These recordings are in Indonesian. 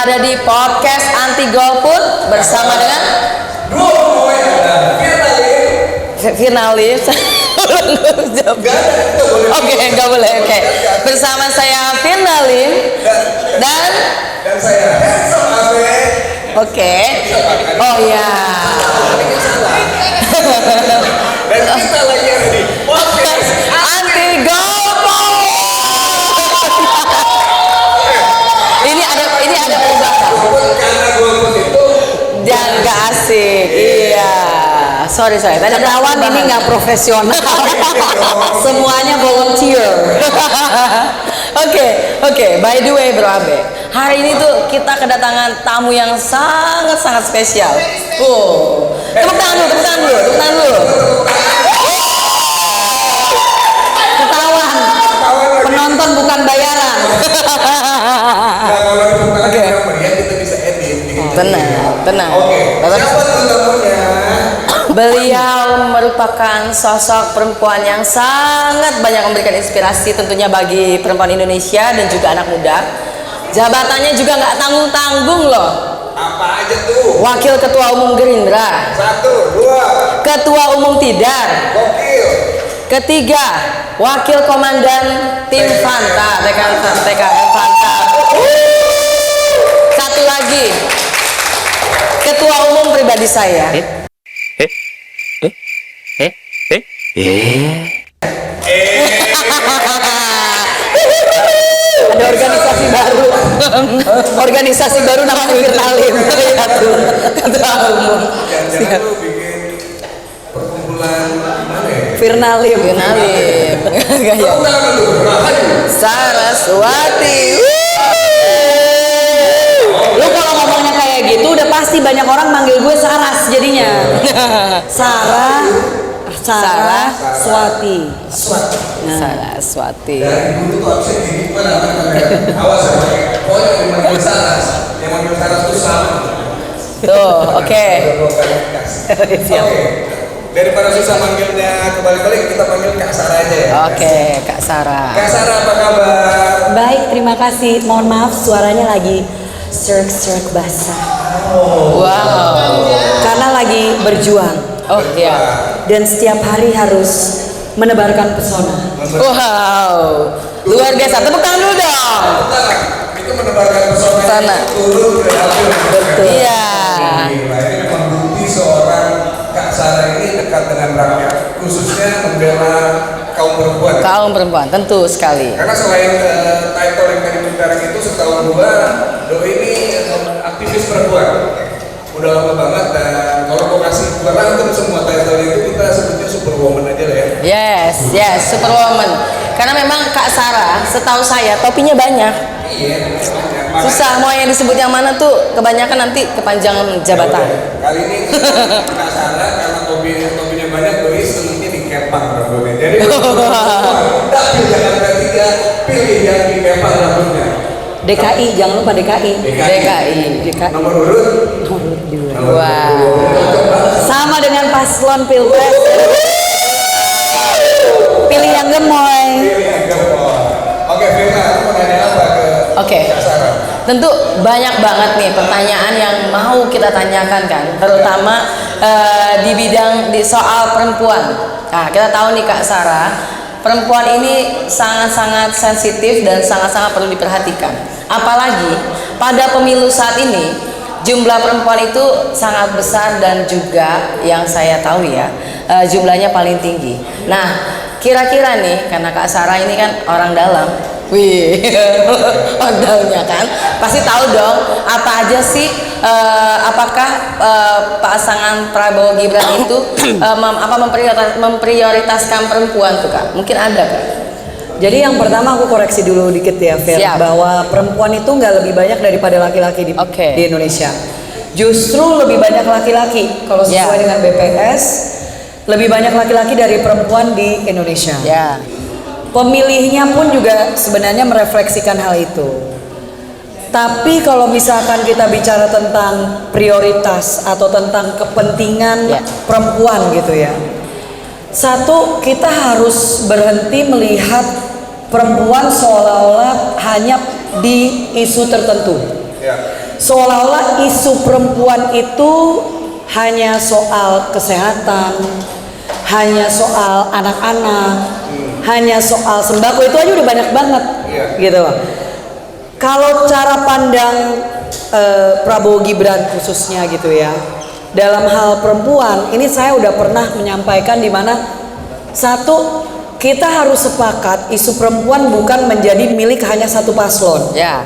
ada di podcast Anti Golput bersama dengan finalis. Oke, nggak boleh. Oke. Bersama saya Finalim dan saya Handsome Abe. Oke. Oh ya. Dan kita lagi ada di podcast Anti Golput. Ini ada perubahan. Karena golput itu Dan gak asik. Iya. Sorry. Tadi ada Kawan ini nggak profesional. Semuanya volunteer. Oke. By the way, Bro Abe, hari ini tuh kita kedatangan tamu yang sangat spesial. Tepuk tangan dulu. Ketahuan. Penonton bukan bayaran. kalau di meriah kita bisa edit. Tenang. Oke. Siapa tuh tamunya? Beliau merupakan sosok perempuan yang sangat banyak memberikan inspirasi tentunya bagi perempuan Indonesia dan juga anak muda. Jabatannya juga nggak tanggung-tanggung loh. Apa aja tuh? Wakil Ketua Umum Gerindra, 1, 2, Ketua Umum Tidar, gokil. ketiga Wakil Komandan Tim Fanta, TKN Fanta. Satu lagi Ketua Umum pribadi saya. Ada organisasi baru namanya Finalim. Ketua Umum. Jangan lu bikin perkumpulan gimana ya? Finalim. Gaya. Tangan lu, Saraswati. Lu kalau ngomongnya kayak gitu udah pasti banyak orang manggil gue Saras jadinya. Sarah Swati. Saraswati. Dari dulu tuh absen gini mana awas ya. Pokoknya yang manggil Saras tuh sama. Tuh, oke. Oke. Daripada susah manggilnya kebalik-balik, kita panggil Kak Sarah aja ya. Oke, Kak Sarah. Kak Sarah apa kabar? Baik, terima kasih. Mohon maaf suaranya lagi serk basah. Wow. Karena lagi berjuang Oh iya. dan setiap hari harus menebarkan pesona. Wow. Luar biasa. Tepuk tangan dulu dong. Itu menebarkan pesona Sana. turun dari hasil. Betul. Iya. Gila, ini memang bukti seorang Kak Sarah ini dekat dengan rakyat, khususnya membela kaum perempuan. Kaum perempuan, tentu sekali. Karena selain title yang tadi mentarang itu setahun dua, Doi ini aktivis perempuan. Udah lama banget dan kalau mau kasih gua rangkum semua title itu kita sebutnya superwoman aja lah ya. Yes, superwoman. Karena memang Kak Sarah, setahu saya topinya banyak. Iya. Susah mau yang disebut yang mana tuh, kebanyakan nanti kepanjangan jabatan. Kali ini Kak Sarah karena topinya banyak, Doi senengnya di kepang rambutnya. Jadi tak pilih Jakarta 3, pilih yang di kepang rambutnya. DKI, jangan lupa DKI. Nomor urut 2. Wow. Sama dengan paslon pilpres. Pilih yang gemoy. pilih yang gempol. Oke, Firna, aku mau nanya apa ke Oke. Kak Sarah? Tentu banyak banget nih pertanyaan yang mau kita tanyakan kan, terutama di soal perempuan. Nah, kita tahu nih Kak Sarah, perempuan ini sangat-sangat sensitif dan sangat-sangat perlu diperhatikan. Apalagi pada pemilu saat ini, jumlah perempuan itu sangat besar dan juga yang saya tahu ya, jumlahnya paling tinggi. Nah, kira-kira nih, karena Kak Sarah ini kan orang dalam, orangnya kan, pasti tahu dong apa aja sih, apakah pasangan Prabowo Gibran itu memprioritaskan perempuan tuh Kak? Mungkin ada Kak? Jadi yang pertama aku koreksi dulu dikit ya Fer, Siap. bahwa perempuan itu nggak lebih banyak daripada laki-laki di Indonesia. Justru lebih banyak laki-laki kalau sesuai dengan BPS, lebih banyak laki-laki dari perempuan di Indonesia. Ya. Pemilihnya pun juga sebenarnya merefleksikan hal itu. Tapi kalau misalkan kita bicara tentang prioritas atau tentang kepentingan perempuan gitu ya. Satu, kita harus berhenti melihat perempuan seolah-olah hanya di isu tertentu. seolah-olah isu perempuan itu hanya soal kesehatan, hanya soal anak-anak, hanya soal sembako, itu aja udah banyak banget, gitu loh. Kalau cara pandang Prabowo Gibran khususnya gitu ya, dalam hal perempuan, ini saya udah pernah menyampaikan di mana satu, kita harus sepakat isu perempuan bukan menjadi milik hanya satu paslon. Ya.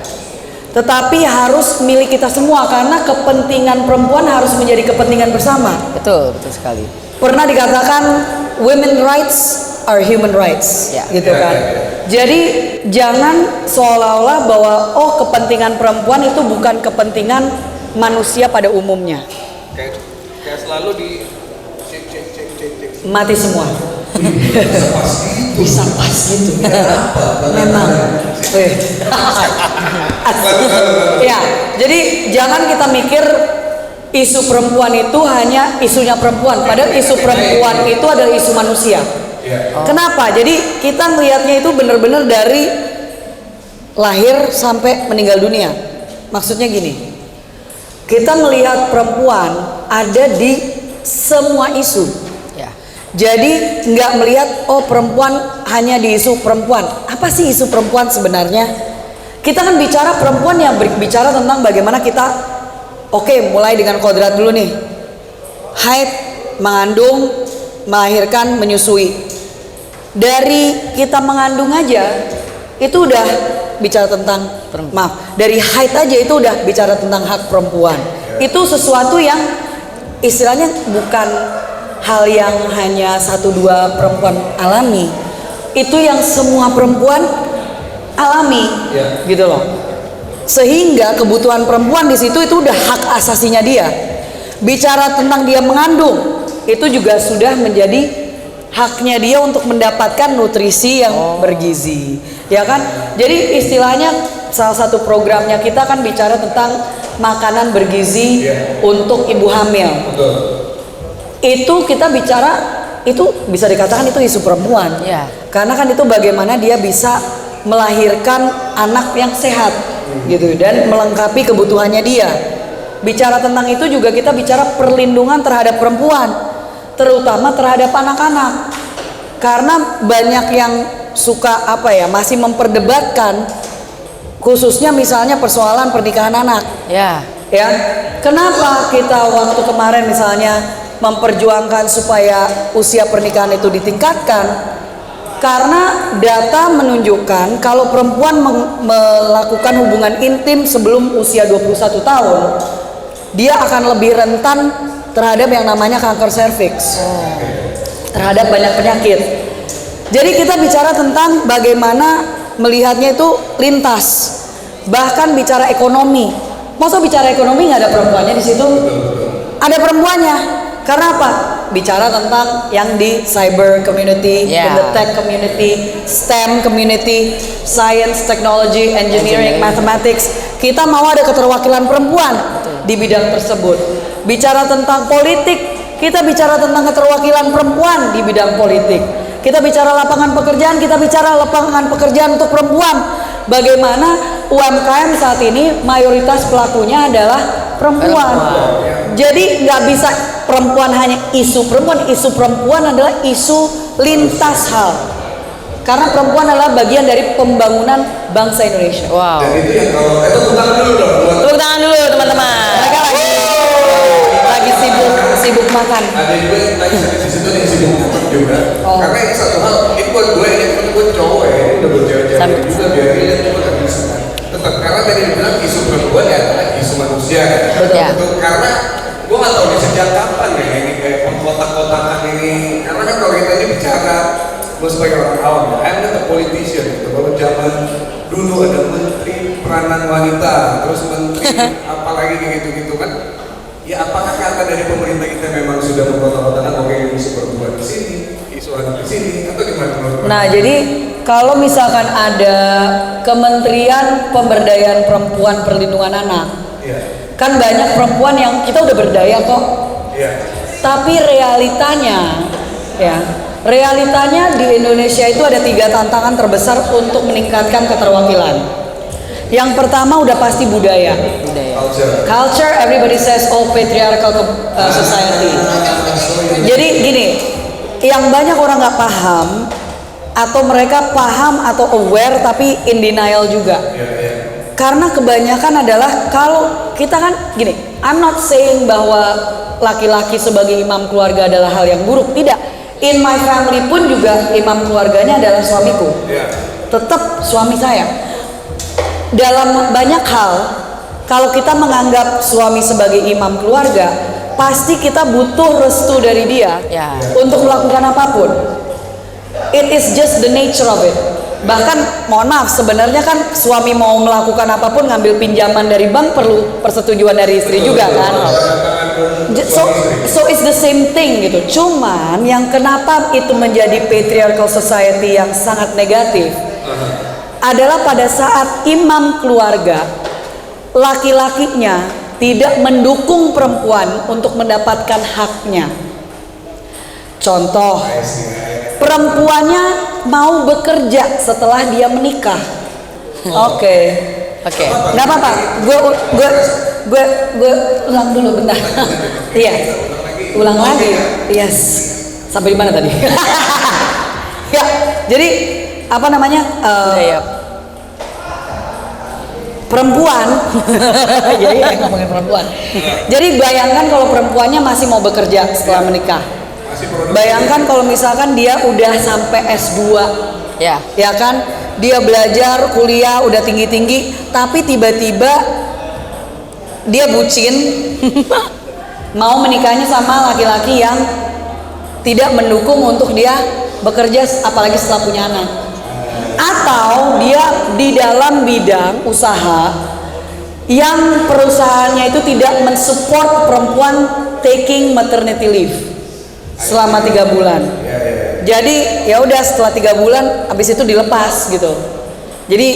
Tetapi harus milik kita semua karena kepentingan perempuan harus menjadi kepentingan bersama. Betul, betul sekali. Pernah dikatakan women rights are human rights, Ya. gitu kan. Jadi jangan seolah-olah bahwa oh kepentingan perempuan itu bukan kepentingan manusia pada umumnya. Kayak selalu di cek. Mati semua. Bisa pas gitu. Bisa pas gitu. Memang. Ya, jadi jangan kita mikir isu perempuan itu hanya isunya perempuan, padahal isu perempuan itu adalah isu manusia. Kenapa? Jadi kita melihatnya itu benar-benar dari lahir sampai meninggal dunia. Maksudnya gini, kita melihat perempuan ada di semua isu. Ya. Jadi nggak melihat oh perempuan hanya di isu perempuan. Apa sih isu perempuan sebenarnya? Kita kan bicara perempuan yang berbicara tentang bagaimana kita, oke, mulai dengan kodrat dulu nih. Haid, mengandung, melahirkan, menyusui. Dari kita mengandung aja itu udah bicara tentang dari haid aja itu udah bicara tentang hak perempuan. Itu sesuatu yang istilahnya bukan hal yang hanya 1-2 perempuan alami. Itu yang semua perempuan alami, gitu loh. Sehingga kebutuhan perempuan di situ itu udah hak asasinya dia. Bicara tentang dia mengandung, itu juga sudah menjadi haknya dia untuk mendapatkan nutrisi yang bergizi, ya kan? Jadi istilahnya salah satu programnya kita kan bicara tentang makanan bergizi untuk ibu hamil. Itu kita bicara, itu bisa dikatakan itu isu perempuan, karena kan itu bagaimana dia bisa melahirkan anak yang sehat, gitu, dan melengkapi kebutuhannya dia. Bicara tentang itu juga kita bicara perlindungan terhadap perempuan, terutama terhadap anak-anak, karena banyak yang suka masih memperdebatkan, khususnya misalnya persoalan pernikahan anak. Ya, kenapa kita waktu kemarin misalnya memperjuangkan supaya usia pernikahan itu ditingkatkan? Karena data menunjukkan kalau perempuan melakukan hubungan intim sebelum usia 21 tahun, dia akan lebih rentan terhadap yang namanya kanker serviks, terhadap banyak penyakit. Jadi kita bicara tentang bagaimana melihatnya itu lintas, bahkan bicara ekonomi. Masa bicara ekonomi nggak ada perempuannya di situ? Ada perempuannya. Karena apa? Bicara tentang yang di cyber community, in the tech community, STEM community, science, technology, engineering, mathematics. Kita mau ada keterwakilan perempuan di bidang tersebut. Bicara tentang politik, kita bicara tentang keterwakilan perempuan di bidang politik. Kita bicara lapangan pekerjaan, kita bicara lapangan pekerjaan untuk perempuan. Bagaimana UMKM saat ini mayoritas pelakunya adalah perempuan. Jadi nggak bisa perempuan hanya isu perempuan adalah isu lintas hal. Karena perempuan adalah bagian dari pembangunan bangsa Indonesia. Wow. Dan itu yang kalau itu tepuk tangan dulu dong. Tepuk tangan dulu teman-teman. Mereka lagi sibuk makan. Ada juga yang tadi di situ yang sibuk makan juga. Karena yang satu hal ini buat gue ini buat cowok ya, ini udah buat cewek-cewek juga biar dia cuma nggak bisa. Tetap karena tadi dibilang isu perempuan ya adalah isu manusia. Betul. Karena gue nggak tahu di sejak kapan ya ini kayak pengkotak-kotakan ini. Karena kan kalau kita ini bicara gue sebagai orang awam ya, I'm not a politician gitu. Kalau zaman dulu ada menteri peranan wanita, terus menteri apalagi kayak gitu-gitu kan. Ya apakah kata dari pemerintah kita memang sudah mengkotak-kotakan oke isu perempuan di sini, isu anak di sini, atau gimana menurut? Nah jadi kalau misalkan ada Kementerian Pemberdayaan Perempuan Perlindungan Anak, kan banyak perempuan yang kita udah berdaya kok. Tapi realitanya di Indonesia itu ada 3 tantangan terbesar untuk meningkatkan keterwakilan. Yang pertama udah pasti budaya. budaya. Culture, everybody says oh patriarchal society. Jadi gini, yang banyak orang nggak paham atau mereka paham atau aware tapi in denial juga. Karena kebanyakan adalah kalau kita kan gini, I'm not saying bahwa laki-laki sebagai imam keluarga adalah hal yang buruk, tidak. In my family pun juga imam keluarganya adalah suamiku. Tetap suami saya. Dalam banyak hal, kalau kita menganggap suami sebagai imam keluarga, pasti kita butuh restu dari dia untuk melakukan apapun. It is just the nature of it. Bahkan mohon maaf, sebenarnya kan suami mau melakukan apapun, ngambil pinjaman dari bank perlu persetujuan dari istri juga kan. So it's the same thing gitu. Cuman yang kenapa itu menjadi patriarchal society yang sangat negatif adalah pada saat imam keluarga, laki-lakinya tidak mendukung perempuan untuk mendapatkan haknya. Contoh, perempuannya mau bekerja setelah dia menikah. Oke. Nggak apa-apa. Gue ulang dulu bentar. Iya. Ulang lagi. Yes. Sampai di mana tadi? Ya. Jadi apa namanya? Perempuan. Jadi ngomongin perempuan. Jadi bayangkan kalau perempuannya masih mau bekerja setelah menikah. Bayangkan kalau misalkan dia udah sampai S2, ya kan, dia belajar, kuliah, udah tinggi-tinggi, tapi tiba-tiba dia bucin, mau menikahnya sama laki-laki yang tidak mendukung untuk dia bekerja, apalagi setelah punya anak. Atau dia di dalam bidang usaha yang perusahaannya itu tidak mensupport perempuan taking maternity leave selama 3 bulan. Jadi ya udah setelah 3 bulan habis itu dilepas gitu. Jadi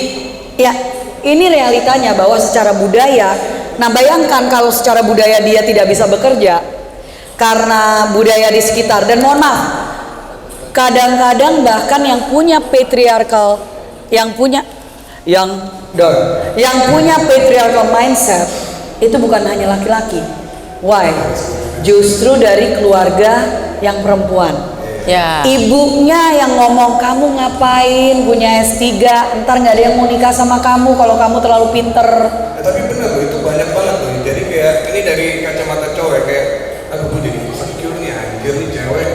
ya ini realitanya bahwa secara budaya, nah bayangkan kalau secara budaya dia tidak bisa bekerja karena budaya di sekitar, dan mohon maaf, kadang-kadang bahkan yang punya patriarchal, yang punya patriarchal mindset itu bukan hanya laki-laki. Why? Justru dari keluarga yang perempuan. Ibunya yang ngomong, kamu ngapain punya S3, ntar nggak ada yang mau nikah sama kamu kalau kamu terlalu pinter. Tapi benar loh, itu banyak banget loh. Jadi kayak ini dari kacamata cowok kayak, aduh gue jadi insecure nih, anjir nih cewek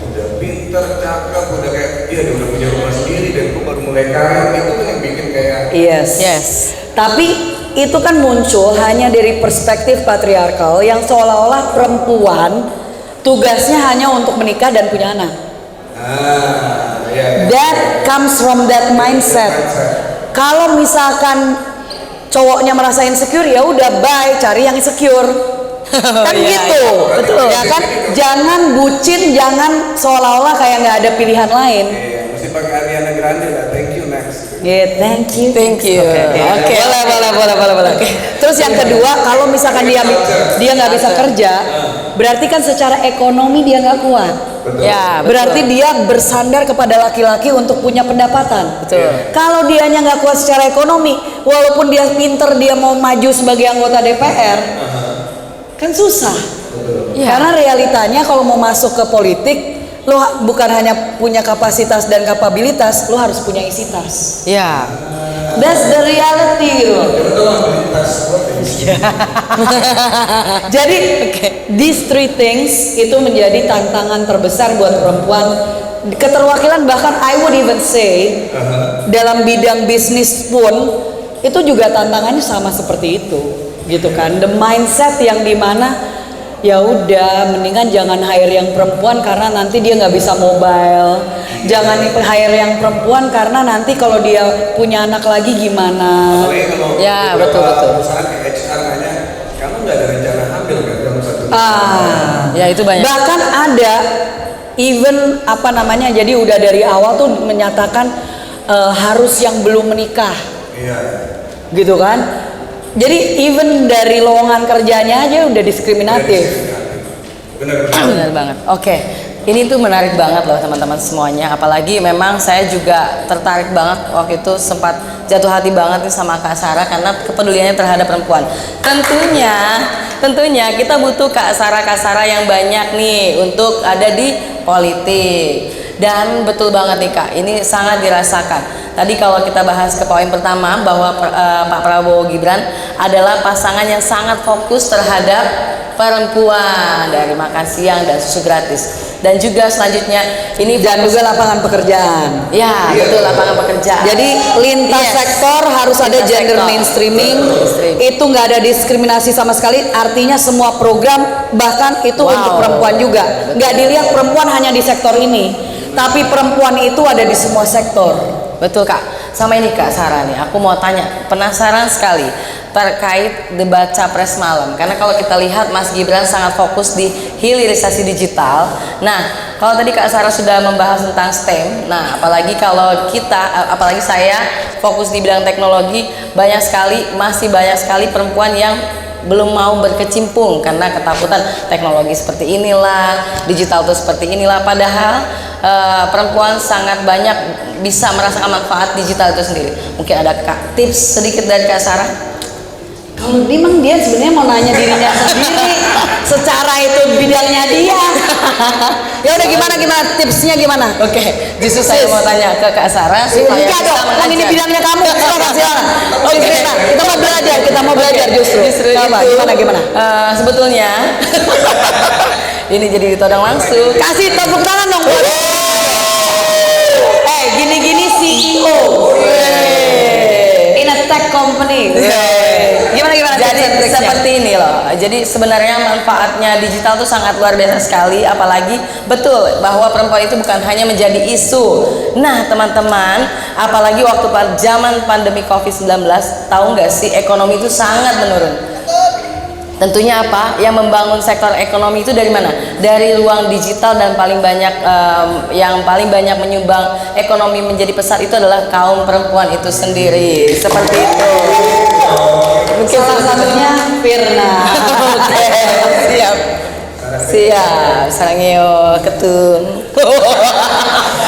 udah pinter, cakep, udah kayak dia udah punya rumah sendiri dan gue baru mulai karir, itu kan yang bikin kayak yes. Tapi itu kan muncul hanya dari perspektif patriarkal yang seolah-olah perempuan tugasnya hanya untuk menikah dan punya anak. That comes from that mindset. Kalau misalkan cowoknya merasa insecure, ya udah bye, cari yang insecure. Kan gitu, betul ya kan? Jangan bucin, jangan seolah-olah kayak nggak ada pilihan lain. Mesti pakai Ariana Grande lah, thank you next. Thank you. Oke. Boleh. Terus yang kedua, kalau misalkan dia nggak bisa kerja, berarti kan secara ekonomi dia nggak kuat. Berarti dia bersandar kepada laki-laki untuk punya pendapatan. Kalau dianya nggak kuat secara ekonomi, walaupun dia pinter, dia mau maju sebagai anggota DPR, kan susah. Karena realitanya kalau mau masuk ke politik, lo bukan hanya punya kapasitas dan kapabilitas, lo harus punya isi tas. That's the reality gitu. Jadi these three things itu menjadi tantangan terbesar buat perempuan. Keterwakilan, bahkan I would even say dalam bidang bisnis pun itu juga tantangannya sama seperti itu, gitu kan? The mindset yang dimana ya udah mendingan jangan hire yang perempuan karena nanti dia nggak bisa mobile, jangan hire yang perempuan karena nanti kalau dia punya anak lagi gimana. Betul. Perusahaan kayak HR nanya, kamu nggak ada rencana hamil kan kamu satu? Itu banyak. Bahkan ada even jadi udah dari awal tuh menyatakan harus yang belum menikah. Gitu kan? Jadi even dari lowongan kerjanya aja udah diskriminatif. Benar banget. Ini tuh menarik banget loh teman-teman semuanya. Apalagi memang saya juga tertarik banget waktu itu, sempat jatuh hati banget nih sama Kak Sarah karena kepeduliannya terhadap perempuan. Tentunya kita butuh Kak Sarah yang banyak nih untuk ada di politik. Dan betul banget nih Kak, ini sangat dirasakan. Tadi kalau kita bahas ke poin pertama bahwa Pak Prabowo Gibran adalah pasangan yang sangat fokus terhadap perempuan, dari makan siang dan susu gratis. Dan juga selanjutnya ini Dan juga lapangan pekerjaan. ya betul, lapangan pekerjaan. Jadi lintas Yes. sektor harus ada Lintas gender sektor. mainstreaming. Mainstream. Itu nggak ada diskriminasi sama sekali. Artinya semua program bahkan itu Wow. untuk perempuan juga. Nggak dilihat perempuan hanya di sektor ini, tapi perempuan itu ada di semua sektor. Betul Kak. Sama ini Kak Sarah nih, aku mau tanya, penasaran sekali terkait debat capres malam. Karena kalau kita lihat Mas Gibran sangat fokus di hilirisasi digital. Nah, kalau tadi Kak Sarah sudah membahas tentang STEM, nah apalagi kalau kita, apalagi saya fokus di bidang teknologi, masih banyak sekali perempuan yang belum mau berkecimpung karena ketakutan teknologi seperti inilah, digital itu seperti inilah. Padahal perempuan sangat banyak bisa merasakan manfaat digital itu sendiri. Mungkin ada tips sedikit dari Kak Sarah? Kalau memang dia sebenarnya mau nanya dirinya sendiri, secara itu bidangnya dia. Ya udah gimana tipsnya gimana? Oke, justru saya mau tanya ke Kak Sarah supaya Enggak bisa dong, kan ini mengajar. bidangnya kamu. Silakan. Oke. Kita mau belajar, justru. Apa? itu, Gimana? Sebetulnya ini jadi ditodong langsung. Kasih tepuk tangan dong buat. Gini-gini CEO. In a tech company. Gimana Jadi tips and tricksnya? seperti ini loh. Jadi sebenarnya manfaatnya digital itu sangat luar biasa sekali. Apalagi betul bahwa perempuan itu bukan hanya menjadi isu. Nah teman-teman, apalagi waktu zaman pandemi COVID-19, tahu nggak sih ekonomi itu sangat menurun. Tentunya apa? Yang membangun sektor ekonomi itu dari mana? Dari ruang digital, dan yang paling banyak menyumbang ekonomi menjadi pesat itu adalah kaum perempuan itu sendiri. Seperti itu. Mungkin Salah satunya Firna. Oke, siap. Sarangeo ketun.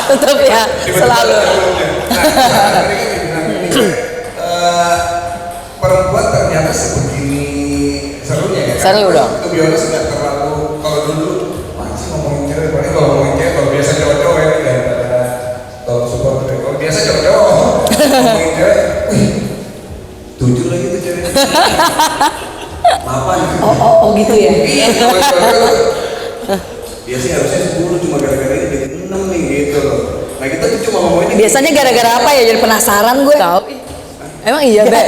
Tetap ya, selalu. Perempuan ternyata sebegini serunya ya. Seru dong. Itu biasa nggak terlalu, kalau dulu masih ngomongin cewek, paling kalau ngomongin cewek, kalau biasa cowok-cowok ya daripada kalau support, kalau biasa cowok-cowok ngomongin cewek, wih, 7 lagi tuh cewek. 8. Oh gitu ya. Iya, kalau cowok-cowok biasanya harusnya 10, cuma gara-gara ini jadi 6 nih gitu loh. Nah kita tuh cuma ngomongin ini. Biasanya gara-gara apa ya? Jadi penasaran gue. Tahu? Emang iya deh.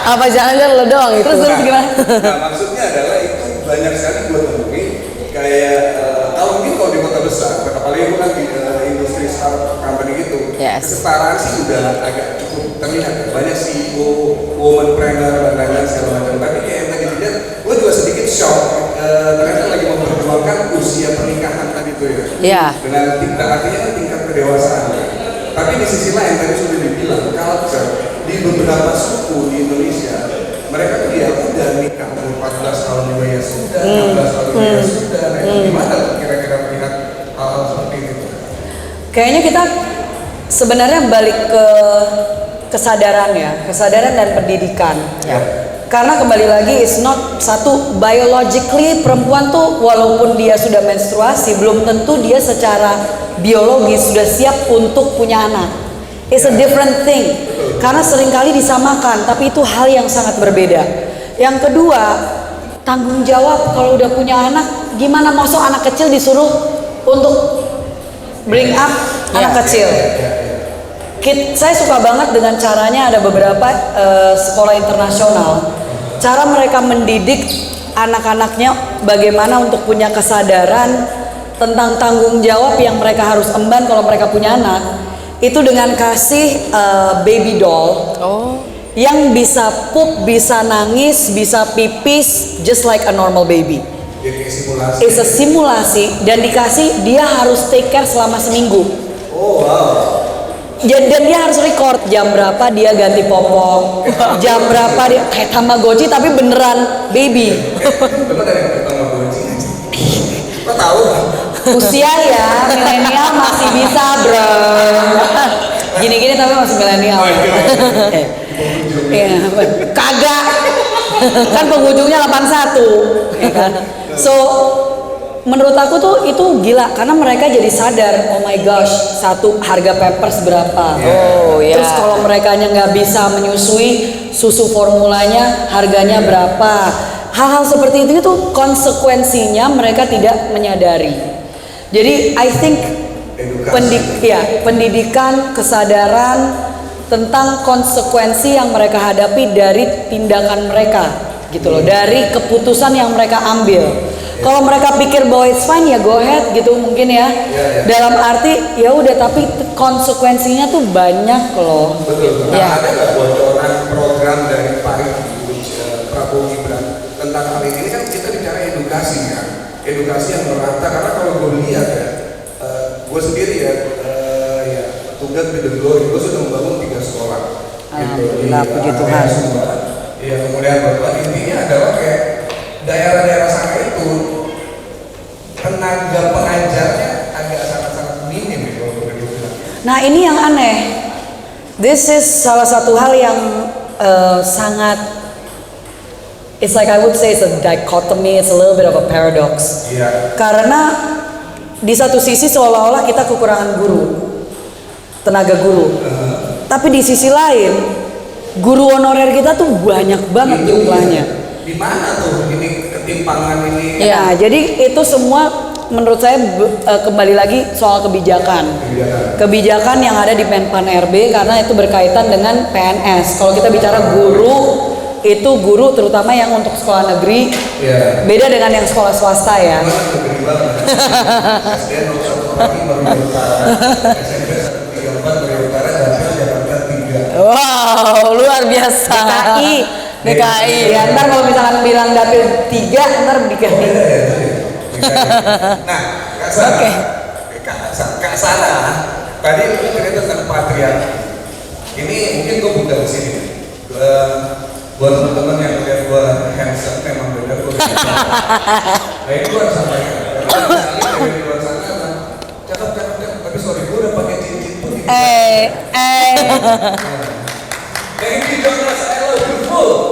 Apa jangan-jangan lo doang itu? Terus gimana? Nah maksudnya adalah itu banyak sekali gue temui kayak kalau mungkin kalau di kota besar, apalagi itu kan di industri startup company gitu, Yes. kesetaraan sih udah agak cukup terlihat. Banyak CEO, womanpreneur dan lain-lain segala macam. Tapi kayak yang tadi dilihat, gue juga sedikit shock. Ternyata lagi memperjuangkan usia pernikahan tadi tuh ya. Iya. Dengan artinya kan tingkat kedewasaan. Tapi di sisi lain tadi sudah dibilang culture di beberapa suku di Indonesia mereka tuh ya udah nikah umur 14 tahun juga ya sudah, 16 tahun juga ya sudah. Nah itu gimana tuh kira-kira melihat hal-hal seperti itu? Kayaknya kita sebenarnya balik ke kesadaran dan pendidikan. Ya. Karena kembali lagi it's not satu biologically perempuan tuh walaupun dia sudah menstruasi belum tentu dia secara biologis sudah siap untuk punya anak. It's a different thing. Karena seringkali disamakan, tapi itu hal yang sangat berbeda. Yang kedua, tanggung jawab kalau udah punya anak, gimana masuk anak kecil disuruh untuk bring up anak kecil. Saya suka banget dengan caranya ada beberapa sekolah internasional. Cara mereka mendidik anak-anaknya bagaimana untuk punya kesadaran tentang tanggung jawab yang mereka harus emban kalau mereka punya anak. Itu dengan kasih baby doll yang bisa pup, bisa nangis, bisa pipis just like a normal baby. Jadi simulasi. It's a simulasi dan dikasih dia harus take care selama seminggu. Oh wow. Dan dia harus record jam berapa dia ganti popok, jam berapa dia kayak Tamagotchi tapi beneran baby. Bener dari pertama gue sih. Lo tahu? Usia ya, milenial masih bisa bro. Gini-gini tapi masih milenial. Iya, kagak. Kan penghujungnya 81, ya kan? So, menurut aku tuh itu gila karena mereka jadi sadar, oh my gosh, satu harga Pampers berapa. Oh ya. Terus kalau mereka nggak bisa menyusui, susu formulanya harganya berapa. Hal-hal seperti itu tuh konsekuensinya mereka tidak menyadari. Jadi I think pendidikan, kesadaran tentang konsekuensi yang mereka hadapi dari tindakan mereka gitu loh, dari keputusan yang mereka ambil. Kalau mereka pikir bahwa it's fine ya go ahead gitu mungkin ya. Dalam arti ya udah, tapi konsekuensinya tuh banyak loh. Betul. Nah, ada nggak bocoran program dari Pak Prabowo Gibran tentang hal ini? Kan kita bicara edukasi ya, edukasi yang merata. Karena kalau gue lihat ya, gue sendiri ya, tugas di The Glory, gue sudah membangun 3 sekolah. Alhamdulillah, puji Tuhan. Iya, kemudian bapak intinya adalah kayak daerah-daerah sana itu tenaga pengajarnya agak sangat-sangat minim ya kalau boleh dibilang. Nah ini yang aneh. This is salah satu hal yang sangat, it's like I would say it's a dichotomy, it's a little bit of a paradox. Iya. Karena di satu sisi seolah-olah kita kekurangan guru, tenaga guru. Tapi di sisi lain, guru honorer kita tuh banyak banget jumlahnya. Di mana tuh ini ketimpangan ini? Ya, jadi itu semua menurut saya kembali lagi soal kebijakan. Kebijakan yang ada di Menpan RB karena itu berkaitan dengan PNS. Kalau kita bicara guru, itu guru terutama yang untuk sekolah negeri, beda dengan yang sekolah swasta ya. Negeri banget. SDN 01 lagi baru dari utara, SMP 134 dari utara, dan Jakarta 3. Wow, luar biasa. DKI. Ya, ntar kalau misalkan bilang dapil 3, ntar dikasih. Nah, Kak Sarah, tadi lu cerita tentang patriarki. Ini mungkin gue buka di sini. Buat teman-teman yang lihat gue handsome, memang benar gue. Nah ini gue harus sampaikan. Dari luar sana, cakep, tapi sorry gue udah pakai cincin pun. Thank you Jonas, I love you full.